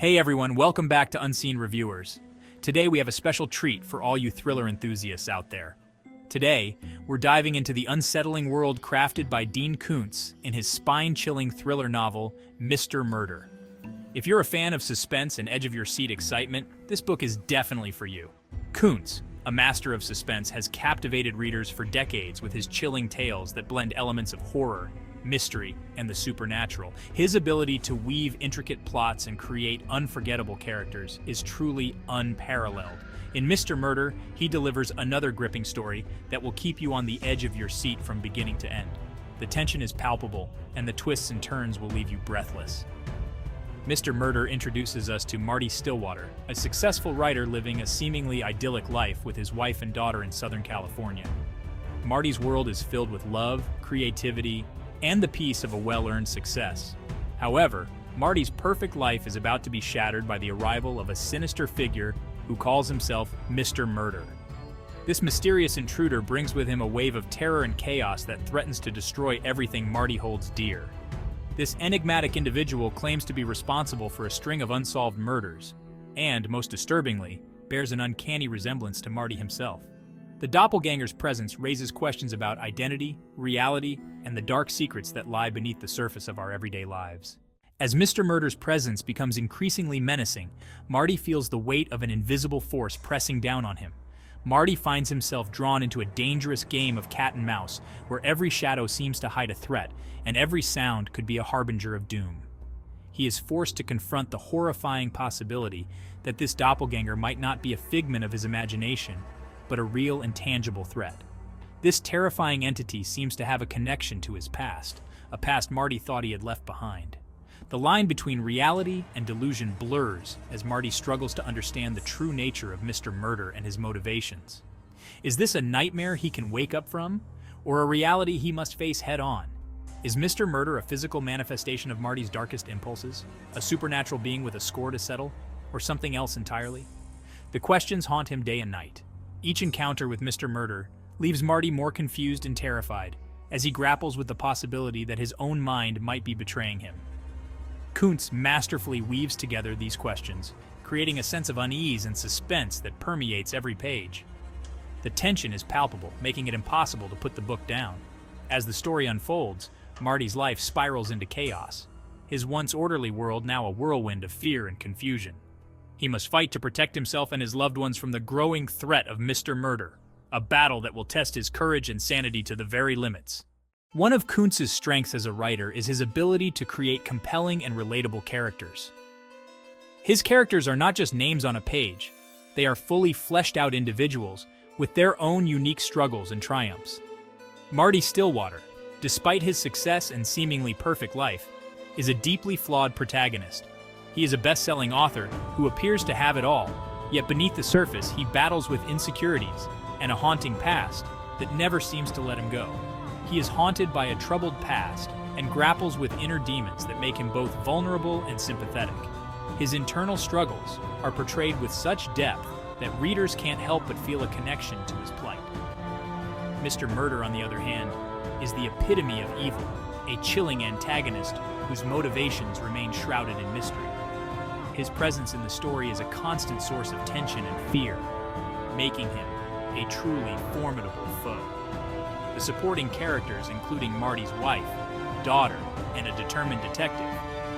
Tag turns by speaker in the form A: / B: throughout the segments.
A: Hey everyone, welcome back to Unseen Reviewers. Today we have a special treat for all you thriller enthusiasts out there. Today, we're diving into the unsettling world crafted by Dean Koontz in his spine-chilling thriller novel, Mr. Murder. If you're a fan of suspense and edge-of-your-seat excitement, this book is definitely for you. Koontz, a master of suspense, has captivated readers for decades with his chilling tales that blend elements of horror, mystery, and the supernatural. His ability to weave intricate plots and create unforgettable characters is truly unparalleled. In Mr. Murder, he delivers another gripping story that will keep you on the edge of your seat from beginning to end. The tension is palpable, and the twists and turns will leave you breathless. Mr. Murder introduces us to Marty Stillwater, a successful writer living a seemingly idyllic life with his wife and daughter in Southern California. Marty's world is filled with love, creativity, and the peace of a well-earned success. However, Marty's perfect life is about to be shattered by the arrival of a sinister figure who calls himself Mr. Murder. This mysterious intruder brings with him a wave of terror and chaos that threatens to destroy everything Marty holds dear. This enigmatic individual claims to be responsible for a string of unsolved murders, and, most disturbingly, bears an uncanny resemblance to Marty himself. The doppelganger's presence raises questions about identity, reality, and the dark secrets that lie beneath the surface of our everyday lives. As Mr. Murder's presence becomes increasingly menacing, Marty feels the weight of an invisible force pressing down on him. Marty finds himself drawn into a dangerous game of cat and mouse, where every shadow seems to hide a threat, and every sound could be a harbinger of doom. He is forced to confront the horrifying possibility that this doppelganger might not be a figment of his imagination, but a real and tangible threat. This terrifying entity seems to have a connection to his past, a past Marty thought he had left behind. The line between reality and delusion blurs as Marty struggles to understand the true nature of Mr. Murder and his motivations. Is this a nightmare he can wake up from, or a reality he must face head-on? Is Mr. Murder a physical manifestation of Marty's darkest impulses, a supernatural being with a score to settle, or something else entirely? The questions haunt him day and night. Each encounter with Mr. Murder leaves Marty more confused and terrified as he grapples with the possibility that his own mind might be betraying him. Koontz masterfully weaves together these questions, creating a sense of unease and suspense that permeates every page. The tension is palpable, making it impossible to put the book down. As the story unfolds, Marty's life spirals into chaos, his once orderly world now a whirlwind of fear and confusion. He must fight to protect himself and his loved ones from the growing threat of Mr. Murder, a battle that will test his courage and sanity to the very limits. One of Koontz's strengths as a writer is his ability to create compelling and relatable characters. His characters are not just names on a page, they are fully fleshed out individuals with their own unique struggles and triumphs. Marty Stillwater, despite his success and seemingly perfect life, is a deeply flawed protagonist. He is a best-selling author who appears to have it all, yet beneath the surface he battles with insecurities and a haunting past that never seems to let him go. He is haunted by a troubled past and grapples with inner demons that make him both vulnerable and sympathetic. His internal struggles are portrayed with such depth that readers can't help but feel a connection to his plight. Mr. Murder, on the other hand, is the epitome of evil, a chilling antagonist whose motivations remain shrouded in mystery. His presence in the story is a constant source of tension and fear, making him a truly formidable foe. The supporting characters, including Marty's wife, daughter, and a determined detective,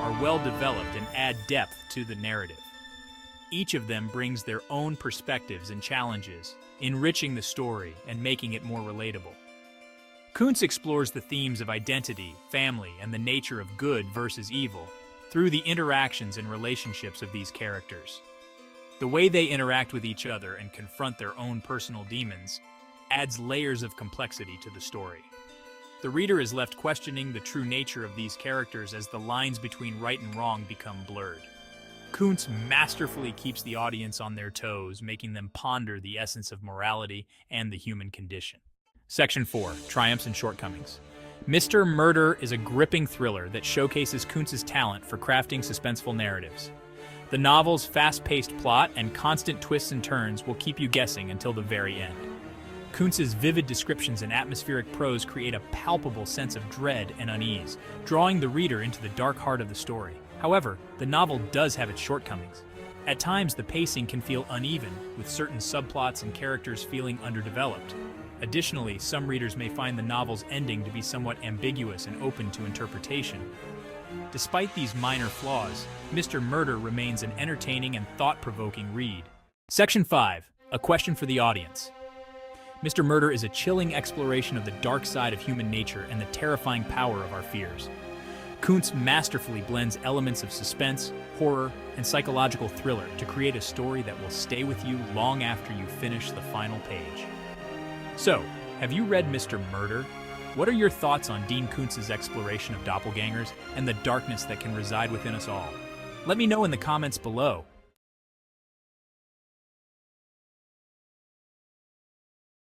A: are well developed and add depth to the narrative. Each of them brings their own perspectives and challenges, enriching the story and making it more relatable. Koontz explores the themes of identity, family, and the nature of good versus evil through the interactions and relationships of these characters. The way they interact with each other and confront their own personal demons adds layers of complexity to the story. The reader is left questioning the true nature of these characters as the lines between right and wrong become blurred. Koontz masterfully keeps the audience on their toes, making them ponder the essence of morality and the human condition. Section 4. Triumphs and Shortcomings. Mr. Murder is a gripping thriller that showcases Koontz's talent for crafting suspenseful narratives. The novel's fast-paced plot and constant twists and turns will keep you guessing until the very end. Koontz's vivid descriptions and atmospheric prose create a palpable sense of dread and unease, drawing the reader into the dark heart of the story. However, the novel does have its shortcomings. At times, the pacing can feel uneven, with certain subplots and characters feeling underdeveloped. Additionally, some readers may find the novel's ending to be somewhat ambiguous and open to interpretation. Despite these minor flaws, Mr. Murder remains an entertaining and thought-provoking read. Section 5. A question for the audience. Mr. Murder is a chilling exploration of the dark side of human nature and the terrifying power of our fears. Koontz masterfully blends elements of suspense, horror, and psychological thriller to create a story that will stay with you long after you finish the final page. So, have you read Mr. Murder? What are your thoughts on Dean Koontz's exploration of doppelgangers and the darkness that can reside within us all? Let me know in the comments below.